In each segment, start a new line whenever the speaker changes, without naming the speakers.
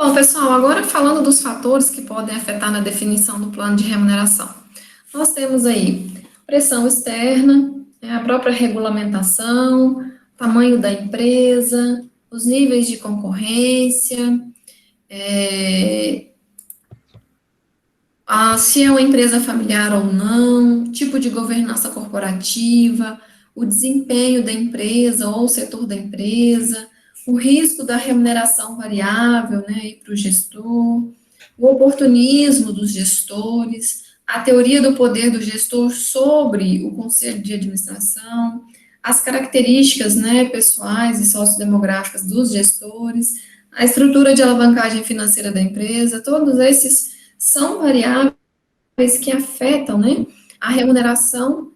Bom, pessoal, agora falando dos fatores que podem afetar na definição do plano de remuneração. Nós temos aí pressão externa, a própria regulamentação, tamanho da empresa, os níveis de concorrência, é, se é uma empresa familiar ou não, tipo de governança corporativa, o desempenho da empresa ou setor da empresa, o risco da remuneração variável, né, para o gestor, o oportunismo dos gestores, a teoria do poder do gestor sobre o conselho de administração, as características, né, pessoais e sociodemográficas dos gestores, a estrutura de alavancagem financeira da empresa, todos esses são variáveis que afetam, né, a remuneração,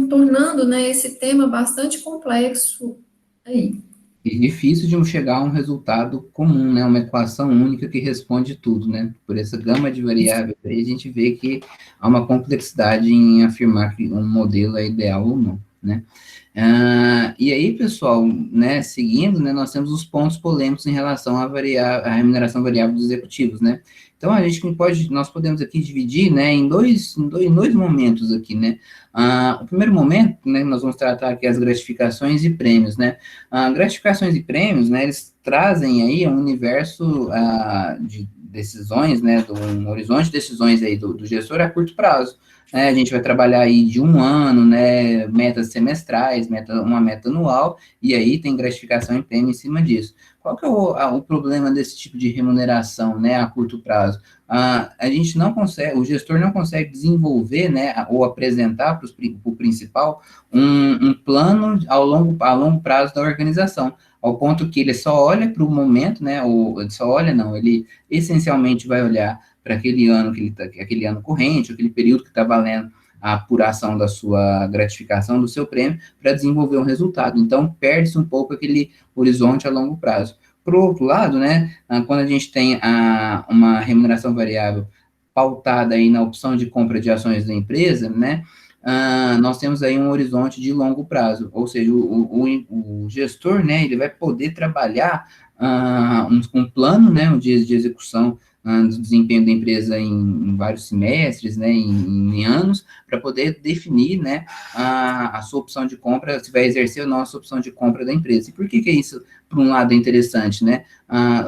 tornando, né, esse tema bastante complexo aí.
E difícil de chegar a um resultado comum, né? Uma equação única que responde tudo, né? Por essa gama de variáveis aí, a gente vê que há uma complexidade em afirmar que um modelo é ideal ou não, né? E aí, pessoal, né, seguindo, né, nós temos os pontos polêmicos em relação à remuneração variável dos executivos, né? Então, nós podemos aqui dividir, né, em dois momentos aqui, né? O primeiro momento, né, nós vamos tratar aqui as gratificações e prêmios, né? Gratificações e prêmios, né, eles trazem aí um universo de decisões, né, um horizonte de decisões aí do gestor a curto prazo. Né, a gente vai trabalhar aí de um ano, né, metas semestrais, uma meta anual, e aí tem gratificação e prêmio em cima disso. Qual que é o problema desse tipo de remuneração, né, a curto prazo? A gente não consegue, o gestor não consegue desenvolver, né, ou apresentar para o principal um plano a longo prazo da organização, ao ponto que ele só olha para o momento, né, ou só olha, não, ele essencialmente vai olhar para aquele ano aquele ano corrente, aquele período que está valendo a apuração da sua gratificação, do seu prêmio, para desenvolver um resultado. Então, perde-se um pouco aquele horizonte a longo prazo. Por outro lado, né, quando a gente tem uma remuneração variável pautada aí na opção de compra de ações da empresa, né, nós temos aí um horizonte de longo prazo, ou seja, o gestor, né, ele vai poder trabalhar um plano, né, um dia de execução do desempenho da empresa em vários semestres, né, em anos, para poder definir, né, a sua opção de compra, se vai exercer ou não a sua opção de compra da empresa. E por que isso, por um lado, é interessante, né?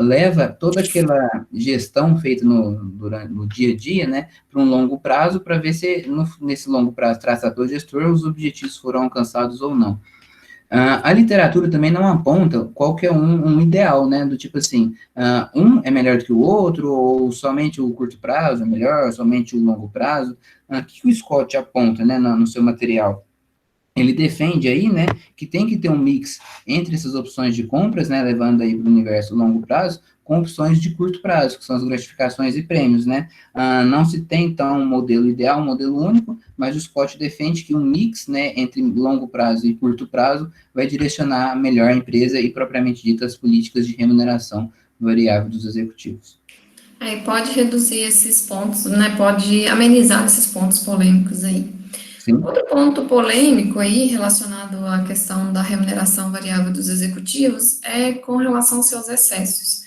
Leva toda aquela gestão feita no dia a dia, né, para um longo prazo, para ver se nesse longo prazo traçado pelo gestor, os objetivos foram alcançados ou não. A literatura também não aponta qual que é um ideal, né, do tipo assim, um é melhor do que o outro, ou somente o curto prazo é melhor, somente o longo prazo. O que o Scott aponta, né, no seu material? Ele defende aí, né, que tem que ter um mix entre essas opções de compras, né, levando aí para o universo longo prazo, com opções de curto prazo, que são as gratificações e prêmios, né. Não se tem, então, um modelo ideal, um modelo único, mas o Scott defende que um mix, né, entre longo prazo e curto prazo vai direcionar melhor a empresa e, propriamente dita, as políticas de remuneração variável dos executivos.
Aí pode reduzir esses pontos, né, pode amenizar esses pontos polêmicos aí.
Sim?
Outro ponto polêmico aí, relacionado à questão da remuneração variável dos executivos, é com relação aos seus excessos.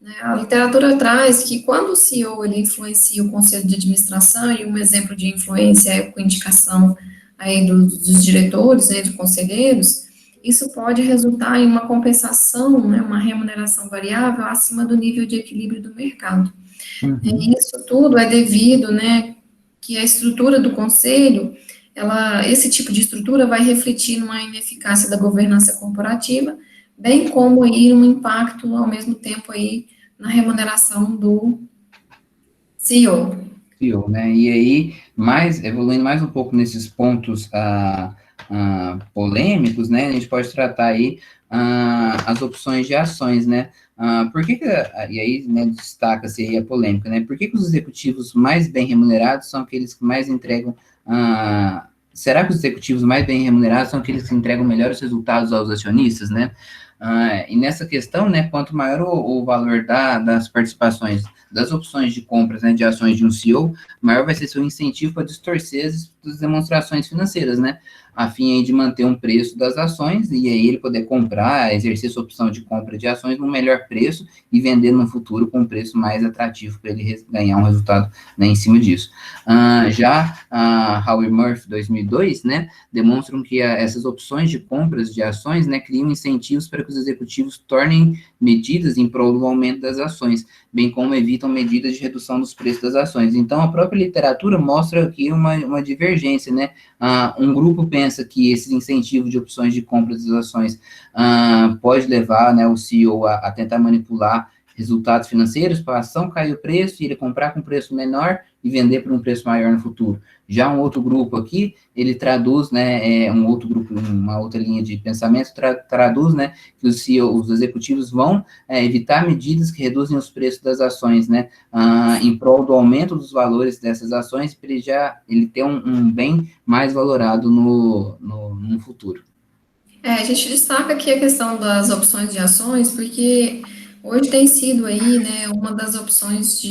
Né? A literatura traz que quando o CEO ele influencia o conselho de administração, e um exemplo de influência é com indicação aí dos diretores, né, dos conselheiros, isso pode resultar em uma compensação, né, uma remuneração variável acima do nível de equilíbrio do mercado.
Uhum.
E isso tudo é devido, né, que a estrutura do conselho, esse tipo de estrutura vai refletir numa ineficácia da governança corporativa, bem como aí um impacto ao mesmo tempo aí na remuneração do CEO.
CEO, né? E aí, evoluindo mais um pouco nesses pontos polêmicos, né? A gente pode tratar aí as opções de ações, né? E aí, né, destaca-se aí a polêmica, né? Por que os executivos mais bem remunerados são aqueles que mais entregam será que os executivos mais bem remunerados são aqueles que entregam melhores resultados aos acionistas, né? E nessa questão, né, quanto maior o valor das participações, das opções de compras, né, de ações de um CEO, maior vai ser seu incentivo para distorcer as demonstrações financeiras, né? a fim aí de manter um preço das ações, e aí ele poder comprar, exercer sua opção de compra de ações no melhor preço, e vender no futuro com um preço mais atrativo para ele ganhar um resultado, né, em cima disso. Já a Howard Murphy 2002, né, demonstram que essas opções de compras de ações, né, criam incentivos para que os executivos tornem medidas em prol do aumento das ações, bem como evitam medidas de redução dos preços das ações. Então, a própria literatura mostra aqui uma divergência, né? Um grupo pensa que esses incentivos de opções de compra das ações pode levar, né, o CEO a tentar manipular resultados financeiros para a ação cair o preço e ele comprar com preço menor e vender por um preço maior no futuro. Já um outro grupo aqui, ele traduz, né, um outro grupo, uma outra linha de pensamento, traduz, né, que os CEOs, os executivos vão evitar medidas que reduzem os preços das ações, né, em prol do aumento dos valores dessas ações, para ele ter um bem mais valorado no futuro.
A gente destaca aqui a questão das opções de ações, porque hoje tem sido aí, né, uma das opções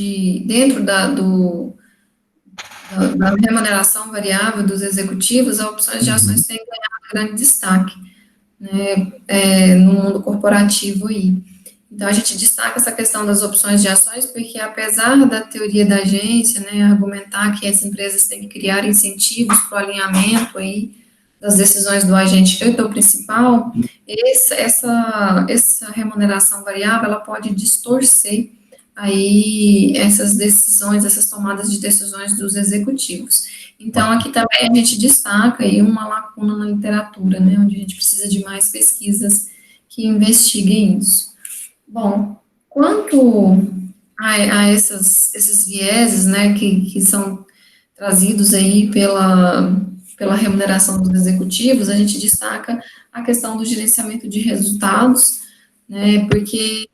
dentro da remuneração variável dos executivos, as opções de ações têm ganhado grande destaque, né, no mundo corporativo aí. Então, a gente destaca essa questão das opções de ações, porque apesar da teoria da agência, né, argumentar que as empresas têm que criar incentivos para o alinhamento aí das decisões do agente diretor principal, essa remuneração variável, ela pode distorcer aí essas decisões, essas tomadas de decisões dos executivos. Então, aqui também a gente destaca aí uma lacuna na literatura, né, onde a gente precisa de mais pesquisas que investiguem isso. Bom, quanto a esses vieses, né, que são trazidos aí pela remuneração dos executivos, a gente destaca a questão do gerenciamento de resultados, né, porque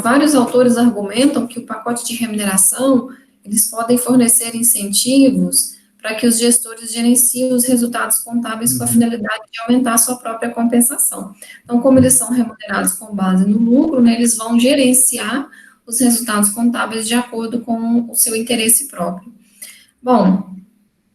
vários autores argumentam que o pacote de remuneração, eles podem fornecer incentivos para que os gestores gerenciem os resultados contábeis com a finalidade de aumentar a sua própria compensação. Então, como eles são remunerados com base no lucro, né, eles vão gerenciar os resultados contábeis de acordo com o seu interesse próprio. Bom,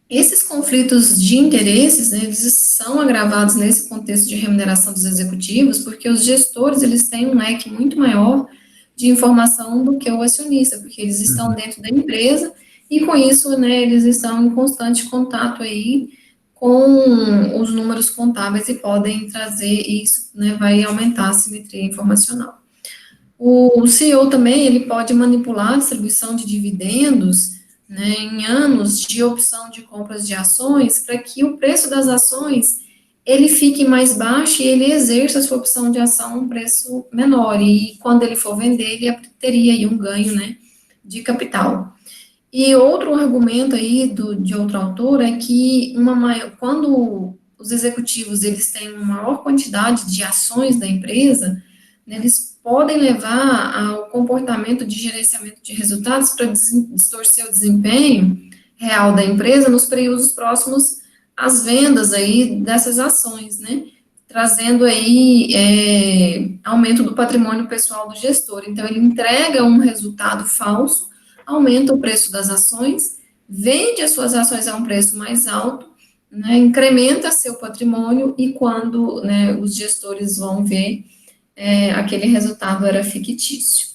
esses conflitos de interesses, né, eles são agravados nesse contexto de remuneração dos executivos, porque os gestores, eles têm um leque muito maior de informação do que o acionista, porque eles estão dentro da empresa e, com isso, né, eles estão em constante contato aí com os números contábeis e podem trazer isso, né, vai aumentar a simetria informacional. O CEO também, ele pode manipular a distribuição de dividendos, né, em anos de opção de compras de ações, para que o preço das ações, ele fique mais baixo e ele exerça a sua opção de ação a um preço menor, e quando ele for vender, ele teria aí um ganho, né, de capital. E outro argumento aí de outro autor é que quando os executivos, eles têm uma maior quantidade de ações da empresa, né, eles podem levar ao comportamento de gerenciamento de resultados para distorcer o desempenho real da empresa nos períodos próximos às vendas aí dessas ações, né, trazendo aí aumento do patrimônio pessoal do gestor. Então, ele entrega um resultado falso, aumenta o preço das ações, vende as suas ações a um preço mais alto, né, incrementa seu patrimônio, e quando, né, os gestores vão ver, aquele resultado era fictício.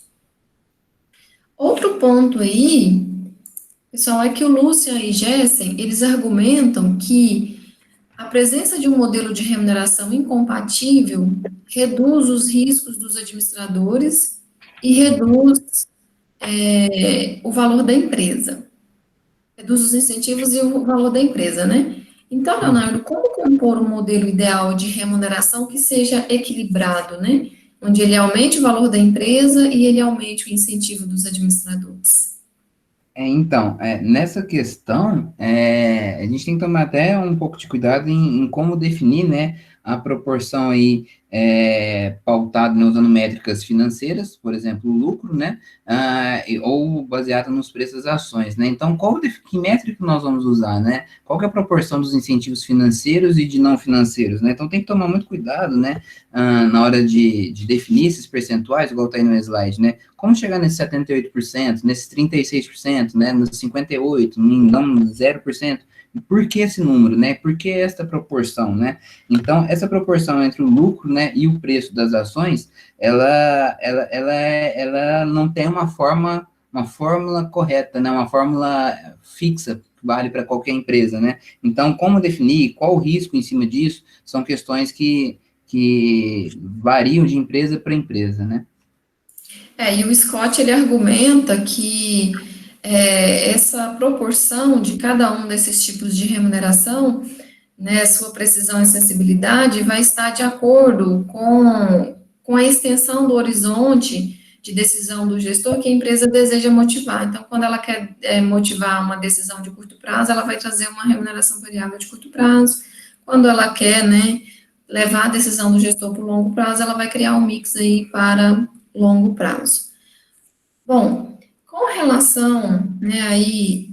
Outro ponto aí, pessoal, é que o Lucian e Jessen, eles argumentam que a presença de um modelo de remuneração incompatível reduz os riscos dos administradores e reduz o valor da empresa. Reduz os incentivos e o valor da empresa, né? Então, Leonardo, como compor um modelo ideal de remuneração que seja equilibrado, né? Onde ele aumente o valor da empresa e ele aumente o incentivo dos administradores.
Então, nessa questão, a gente tem que tomar até um pouco de cuidado em como definir, né, a proporção aí pautada, né, usando métricas financeiras, por exemplo, o lucro, né, ou baseada nos preços das ações, né. Então, que métrica nós vamos usar, né? Qual que é a proporção dos incentivos financeiros e de não financeiros, né? Então, tem que tomar muito cuidado, né, na hora de definir esses percentuais, igual está aí no slide, né? Como chegar nesses 78%, nesses 36%, né, nos 58%, não 0%? Por que esse número, né? Por que esta proporção, né? Então, essa proporção entre o lucro, né, e o preço das ações, ela não tem uma fórmula correta, né? Uma fórmula fixa que vale para qualquer empresa, né? Então, como definir, qual o risco em cima disso, são questões que variam de empresa para empresa, né?
E o Scott, ele argumenta que essa proporção de cada um desses tipos de remuneração, né, sua precisão e sensibilidade, vai estar de acordo com a extensão do horizonte de decisão do gestor que a empresa deseja motivar. Então, quando ela quer motivar uma decisão de curto prazo, ela vai trazer uma remuneração variável de curto prazo. Quando ela quer, né, levar a decisão do gestor para o longo prazo, ela vai criar um mix aí para longo prazo. Bom, com relação, né, aí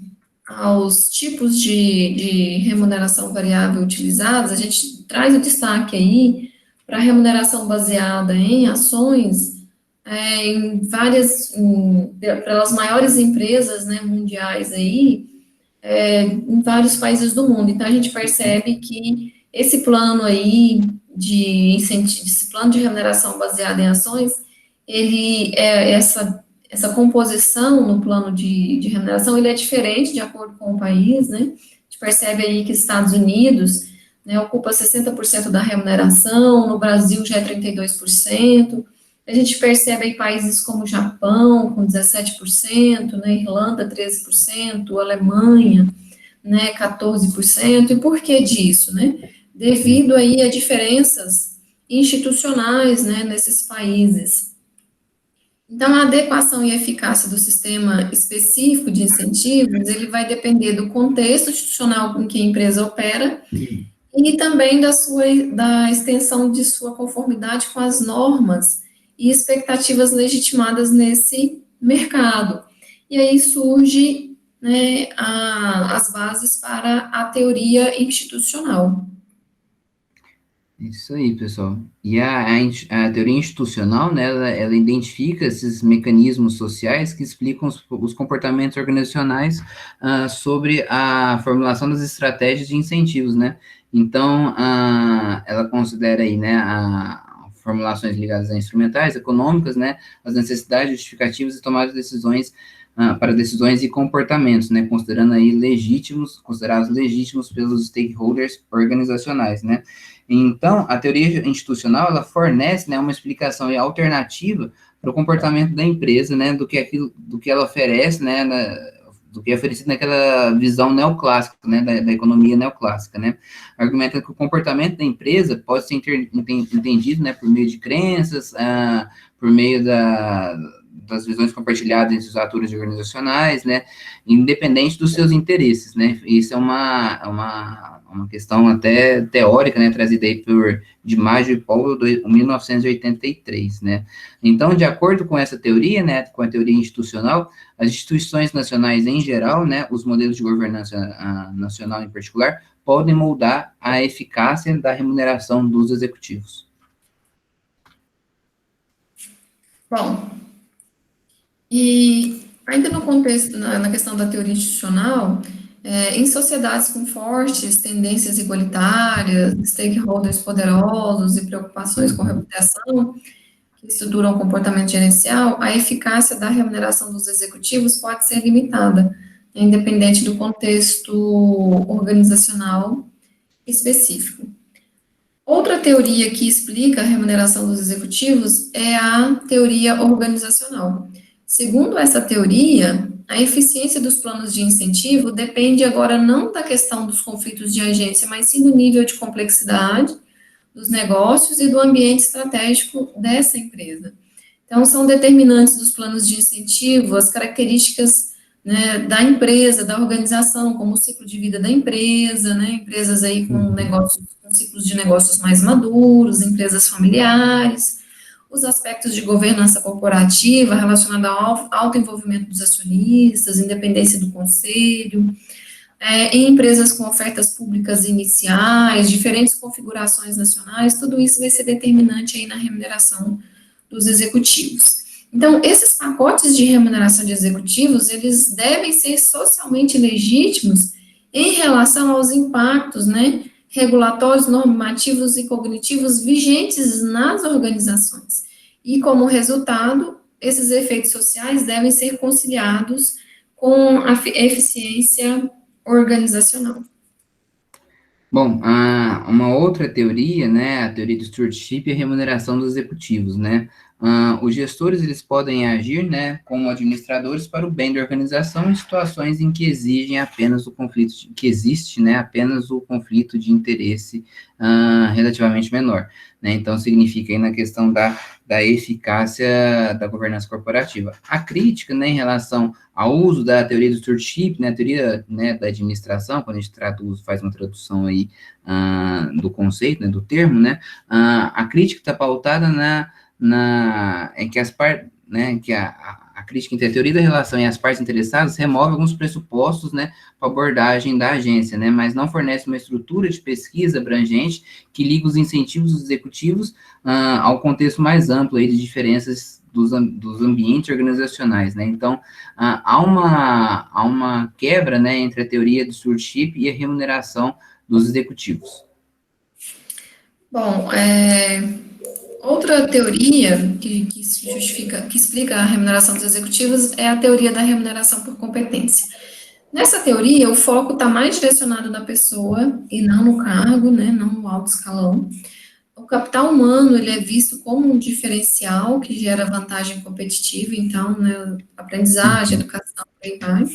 aos tipos de remuneração variável utilizados, a gente traz o destaque aí para a remuneração baseada em ações pelas maiores empresas, né, mundiais aí, em vários países do mundo. Então, a gente percebe que esse plano aí de incentivo, esse plano de remuneração baseada em ações, ele essa composição no plano de remuneração, ele é diferente de acordo com o país, né? A gente percebe aí que Estados Unidos, né, ocupa 60% da remuneração, no Brasil já é 32%. A gente percebe aí países como o Japão, com 17%, né, Irlanda, 13%, Alemanha, né, 14%. E por que disso, né? Devido aí a diferenças institucionais, né, nesses países. Então, a adequação e eficácia do sistema específico de incentivos, ele vai depender do contexto institucional em que a empresa opera e também da extensão de sua conformidade com as normas e expectativas legitimadas nesse mercado. E aí surge, né, as bases para a teoria institucional.
Isso aí, pessoal. E a teoria institucional, né, ela identifica esses mecanismos sociais que explicam os comportamentos organizacionais sobre a formulação das estratégias de incentivos, né? Então, ela considera aí, né, formulações ligadas a instrumentais, econômicas, né, as necessidades justificativas e tomadas de decisões para decisões e comportamentos, né, considerados legítimos pelos stakeholders organizacionais, né? Então, a teoria institucional, ela fornece, né, uma explicação alternativa para o comportamento da empresa, né, do que ela oferece, né, do que é oferecido naquela visão neoclássica, né, da economia neoclássica, né, argumenta que o comportamento da empresa pode ser entendido, né, por meio de crenças, por meio das visões compartilhadas entre os atores organizacionais, né, independente dos seus interesses, né, isso é uma questão até teórica, né, trazida aí por DiMaggio e Powell, em 1983, né. Então, de acordo com essa teoria, né, com a teoria institucional, as instituições nacionais em geral, né, os modelos de governança nacional em particular, podem moldar a eficácia da remuneração dos executivos.
Bom, e ainda no contexto, na questão da teoria institucional, em sociedades com fortes tendências igualitárias, stakeholders poderosos e preocupações com reputação, que estruturam o comportamento gerencial, a eficácia da remuneração dos executivos pode ser limitada, né, independente do contexto organizacional específico. Outra teoria que explica a remuneração dos executivos é a teoria organizacional. Segundo essa teoria, a eficiência dos planos de incentivo depende agora não da questão dos conflitos de agência, mas sim do nível de complexidade dos negócios e do ambiente estratégico dessa empresa. Então, são determinantes dos planos de incentivo as características, né, da empresa, da organização, como o ciclo de vida da empresa, né, empresas aí com ciclos de negócios mais maduros, empresas familiares, os aspectos de governança corporativa relacionada ao alto envolvimento dos acionistas, independência do conselho, em empresas com ofertas públicas iniciais, diferentes configurações nacionais, tudo isso vai ser determinante aí na remuneração dos executivos. Então, esses pacotes de remuneração de executivos, eles devem ser socialmente legítimos em relação aos impactos, né, regulatórios, normativos e cognitivos vigentes nas organizações. E, como resultado, esses efeitos sociais devem ser conciliados com a eficiência organizacional.
Bom, uma outra teoria, né, a teoria do stewardship é a remuneração dos executivos, né? Os gestores, eles podem agir, né, como administradores para o bem da organização em situações em que exigem apenas o conflito, que existe, né, apenas o conflito de interesse, relativamente menor, né? Então, significa aí na questão da eficácia da governança corporativa. A crítica, né, em relação ao uso da teoria do stewardship, né, a teoria, né, da administração, quando a gente traduz, faz uma tradução aí do conceito, né, do termo, né, a crítica está pautada em que as partes, né, que a crítica entre a teoria da relação e as partes interessadas remove alguns pressupostos, né, para abordagem da agência, né, mas não fornece uma estrutura de pesquisa abrangente que liga os incentivos dos executivos ao contexto mais amplo aí de diferenças dos ambientes organizacionais, né? Então, há uma quebra, né, entre a teoria do stewardship e a remuneração dos executivos.
Bom, outra teoria que justifica, que explica a remuneração dos executivos é a teoria da remuneração por competência. Nessa teoria, o foco está mais direcionado na pessoa e não no cargo, né, não no alto escalão. O capital humano, ele é visto como um diferencial que gera vantagem competitiva, então, né, aprendizagem, educação, por aí vai.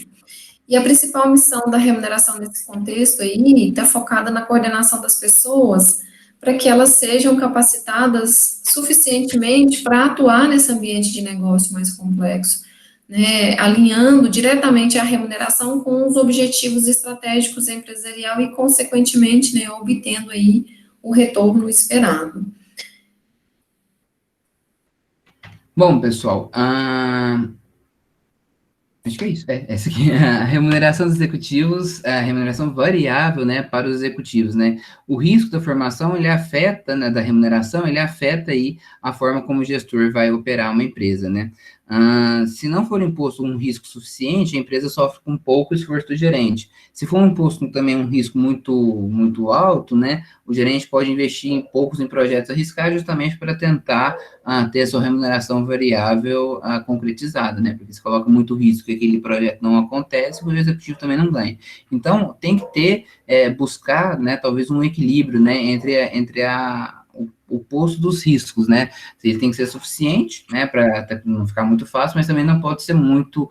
E a principal missão da remuneração nesse contexto aí está focada na coordenação das pessoas para que elas sejam capacitadas suficientemente para atuar nesse ambiente de negócio mais complexo, né, alinhando diretamente a remuneração com os objetivos estratégicos empresarial e, consequentemente, né, obtendo aí o retorno esperado.
Bom, pessoal, acho que é isso. Essa aqui é a remuneração dos executivos, a remuneração variável, né, para os executivos, né? O risco da formação, ele afeta, né, da remuneração, ele afeta aí a forma como o gestor vai operar uma empresa, né? Se não for imposto um risco suficiente, a empresa sofre com pouco esforço do gerente. Se for imposto também um risco muito alto, né, o gerente pode investir poucos em projetos arriscados justamente para tentar ter a sua remuneração variável concretizada, né? Porque se coloca muito risco que aquele projeto não acontece, o executivo também não ganha. Então, tem que buscar, né, talvez um equilíbrio, né, entre o posto dos riscos, né? Ele tem que ser suficiente, né, para não ficar muito fácil, mas também não pode ser muito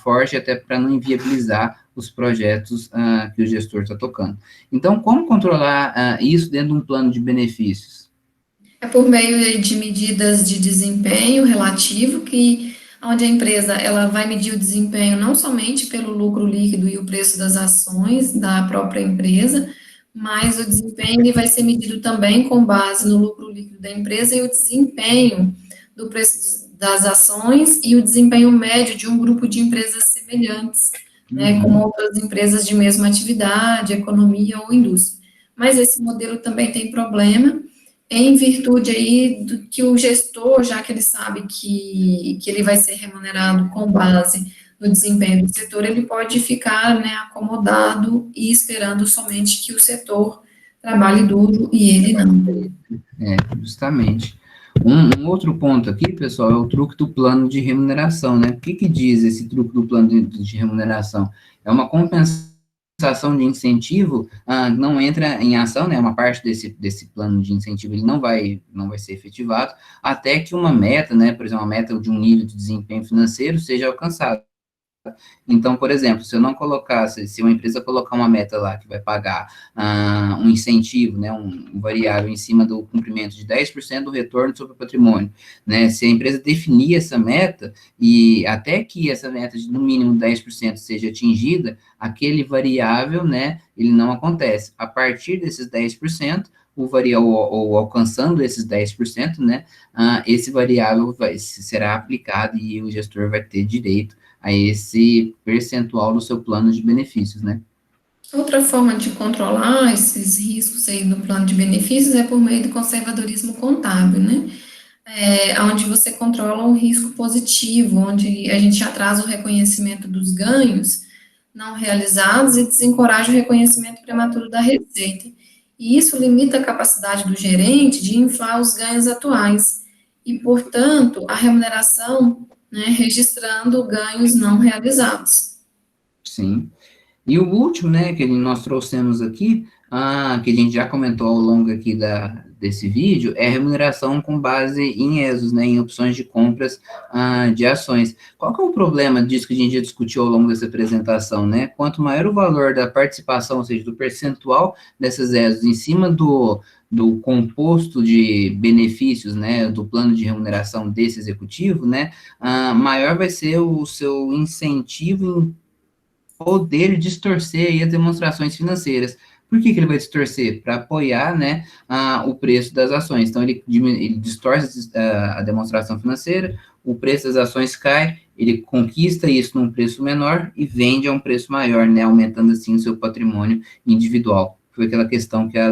forte, até para não inviabilizar os projetos que o gestor está tocando. Então, como controlar isso dentro de um plano de benefícios?
É por meio de medidas de desempenho relativo, onde a empresa ela vai medir o desempenho não somente pelo lucro líquido e o preço das ações da própria empresa, mas o desempenho ele vai ser medido também com base no lucro líquido da empresa e o desempenho do preço das ações e o desempenho médio de um grupo de empresas semelhantes, né, como outras empresas de mesma atividade, economia ou indústria. Mas esse modelo também tem problema, em virtude aí do que o gestor, já que ele sabe que ele vai ser remunerado com base no desempenho do setor, ele pode ficar, né, acomodado e esperando somente que o setor trabalhe duro e ele não.
Justamente. Um outro ponto aqui, pessoal, é o truque do plano de remuneração, né? O que diz esse truque do plano de remuneração? É uma compensação de incentivo, não entra em ação, né? Uma parte desse plano de incentivo ele não vai ser efetivado, até que uma meta, né? Por exemplo, uma meta de um nível de desempenho financeiro seja alcançada. Então, por exemplo, se eu não colocasse, se uma empresa colocar uma meta lá que vai pagar um incentivo, né, um variável em cima do cumprimento de 10% do retorno sobre o patrimônio, né, se a empresa definir essa meta e até que essa meta de no mínimo 10% seja atingida, aquele variável, né, ele não acontece. A partir desses 10%, ou alcançando esses 10%, né, esse variável será aplicado e o gestor vai ter direito a esse percentual do seu plano de benefícios, né?
Outra forma de controlar esses riscos aí no plano de benefícios é por meio do conservadorismo contábil, né? Onde você controla um risco positivo, onde a gente atrasa o reconhecimento dos ganhos não realizados e desencoraja o reconhecimento prematuro da receita. E isso limita a capacidade do gerente de inflar os ganhos atuais e, portanto, a remuneração, né, registrando ganhos não realizados.
Sim. E o último, né, que nós trouxemos aqui, que a gente já comentou ao longo aqui desse vídeo, é a remuneração com base em ESOs, né, em opções de compras de ações. Qual que é o problema disso que a gente já discutiu ao longo dessa apresentação, né? Quanto maior o valor da participação, ou seja, do percentual dessas ESOs em cima do composto de benefícios, né, do plano de remuneração desse executivo, né, maior vai ser o seu incentivo poder distorcer aí as demonstrações financeiras. Por que ele vai distorcer? Para apoiar, né, o preço das ações. Então, ele distorce a demonstração financeira, o preço das ações cai, ele conquista isso num preço menor e vende a um preço maior, né, aumentando assim o seu patrimônio individual. Foi aquela questão que a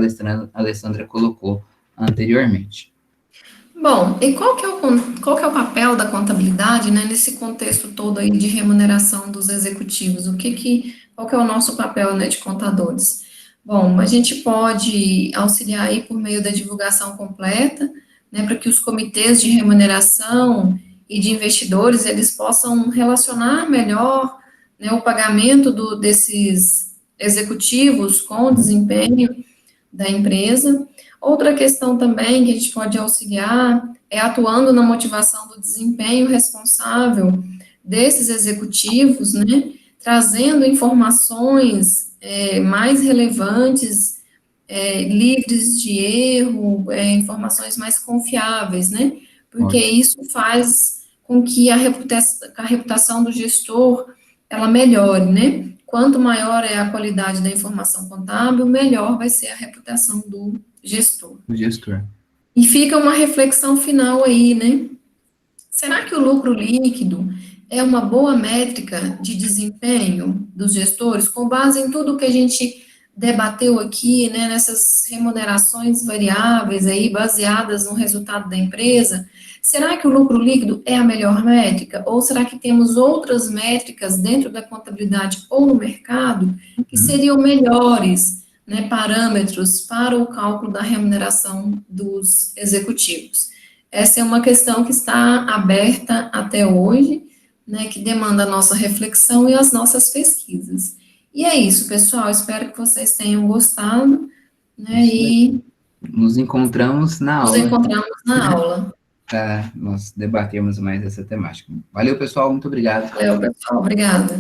Alessandra colocou anteriormente.
Bom, e qual que é o papel da contabilidade, né, nesse contexto todo aí de remuneração dos executivos? Qual que é o nosso papel, né, de contadores? Bom, a gente pode auxiliar aí por meio da divulgação completa, né, para que os comitês de remuneração e de investidores, eles possam relacionar melhor, né, o pagamento desses executivos com o desempenho da empresa. Outra questão também que a gente pode auxiliar é atuando na motivação do desempenho responsável desses executivos, né, trazendo informações mais relevantes, livres de erro, informações mais confiáveis, né, porque
Ótimo.
isso faz com que a reputação do gestor ela melhore, né? Quanto maior é a qualidade da informação contábil, melhor vai ser a reputação do gestor.
O gestor.
E fica uma reflexão final aí, né? Será que o lucro líquido é uma boa métrica de desempenho dos gestores, com base em tudo que a gente debateu aqui, né, nessas remunerações variáveis aí, baseadas no resultado da empresa? Será que o lucro líquido é a melhor métrica? Ou será que temos outras métricas dentro da contabilidade ou no mercado que seriam melhores, né, parâmetros para o cálculo da remuneração dos executivos? Essa é uma questão que está aberta até hoje, né, que demanda a nossa reflexão e as nossas pesquisas. E é isso, pessoal. Espero que vocês tenham gostado, né,
Isso aí.
e
Nos encontramos na
nos
aula
encontramos na aula.
para nós debatermos mais essa temática. Valeu, pessoal, muito obrigado.
Valeu, pessoal. Obrigada.